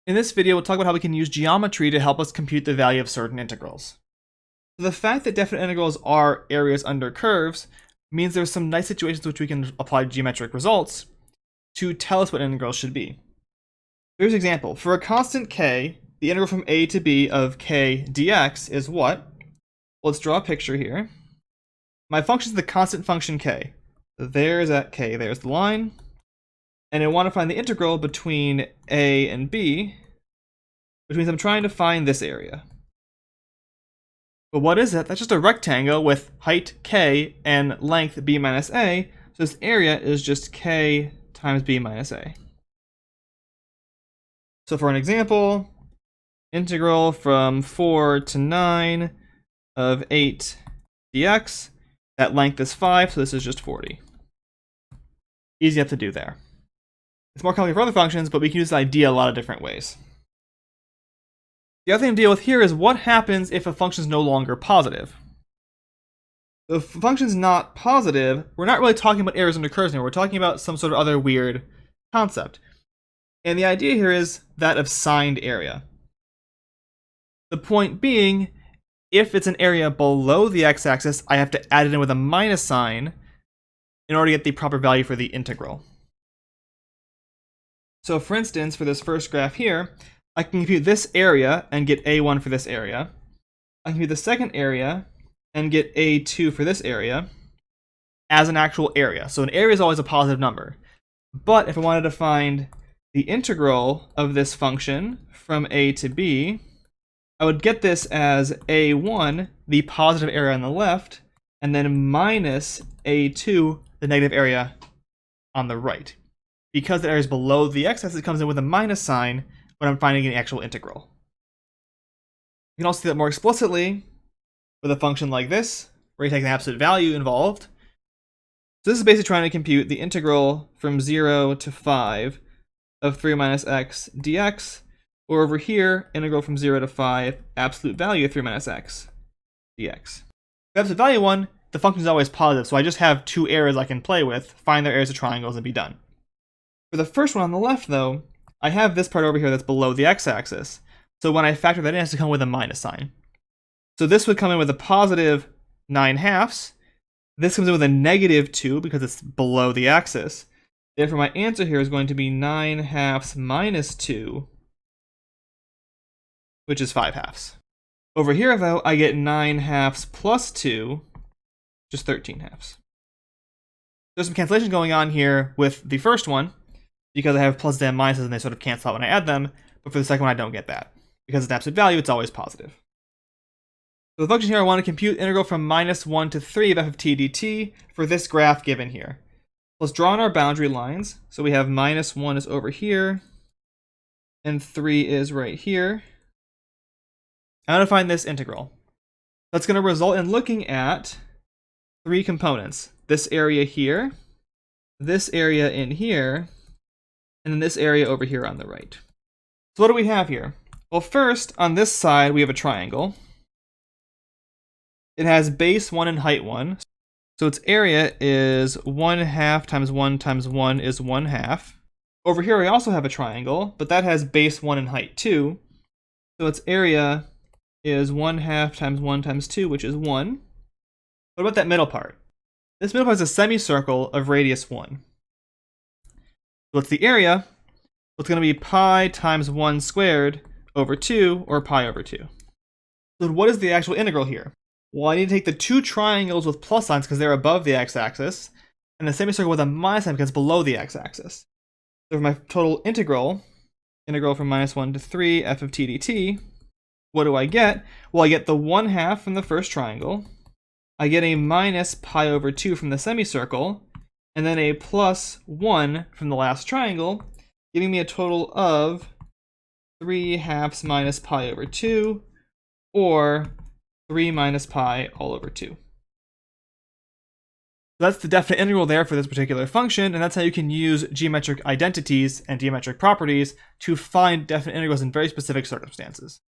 In this video, we'll talk about how we can use geometry to help us compute the value of certain integrals. So the fact that definite integrals are areas under curves means there's some nice situations in which we can apply geometric results to tell us what integrals should be. Here's an example. For a constant k, the integral from a to b of k dx is what? Let's draw a picture here. My function is the constant function k. So there's at k, there's the line. And I want to find the integral between a and b, which means I'm trying to find this area. But what is it? That's just a rectangle with height k and length b minus a, so this area is just k times b minus a. So for an example, integral from 4 to 9 of 8 dx, that length is 5, so this is just 40. Easy enough to do there. It's more complicated for other functions, but we can use the idea a lot of different ways. The other thing to deal with here is what happens if a function is no longer positive. So if a function is not positive, we're not really talking about areas under curves anymore. We're talking about some sort of other weird concept. And the idea here is that of signed area. The point being, if it's an area below the x-axis, I have to add it in with a minus sign in order to get the proper value for the integral. So for instance, for this first graph here, I can compute this area and get a1 for this area. I can compute the second area and get a2 for this area as an actual area. So an area is always a positive number. But if I wanted to find the integral of this function from a to b, I would get this as a1, the positive area on the left, and then minus a2, the negative area on the right. Because the area is below the x-axis, it comes in with a minus sign when I'm finding an actual integral. You can also see that more explicitly with a function like this, where you take an absolute value involved. So this is basically trying to compute the integral from 0 to 5 of 3 minus x dx, or over here, integral from 0 to 5, absolute value of 3 minus x dx. The absolute value one, the function is always positive, so I just have two areas I can play with, find their areas of triangles, and be done. For the first one on the left, though, I have this part over here that's below the x-axis. So when I factor that in, it has to come with a minus sign. So this would come in with a positive 9/2. This comes in with a negative 2 because it's below the axis. Therefore, my answer here is going to be 9/2 minus 2, which is 5/2. Over here, though, I get 9/2 plus 2, which is 13/2. There's some cancellation going on here with the first one, because I have pluses and minuses and they sort of cancel out when I add them, but for the second one I don't get that. Because it's an absolute value, it's always positive. So the function here, I want to compute integral from -1 to 3 of f of t dt for this graph given here. Let's draw in our boundary lines. So we have -1 is over here, and 3 is right here. I want to find this integral. That's going to result in looking at three components. This area here, this area in here, and then this area over here on the right. So what do we have here? Well, first, on this side, we have a triangle. It has base 1 and height 1. So its area is 1/2 times 1 times 1 is 1/2. Over here, we also have a triangle, but that has base 1 and height 2. So its area is 1/2 times 1 times 2, which is 1. What about that middle part? This middle part is a semicircle of radius 1. So what's the area? Well, it's going to be pi times 1 squared over 2, or pi over 2. So what is the actual integral here? Well, I need to take the two triangles with plus signs because they're above the x-axis, and the semicircle with a minus sign because it's below the x-axis. So for my total integral from -1 to 3 f of t dt, what do I get? Well, I get the 1/2 from the first triangle, I get a minus pi over 2 from the semicircle, and then a plus 1 from the last triangle, giving me a total of 3/2 minus pi over 2, or 3 minus pi all over 2. So that's the definite integral there for this particular function, and that's how you can use geometric identities and geometric properties to find definite integrals in very specific circumstances.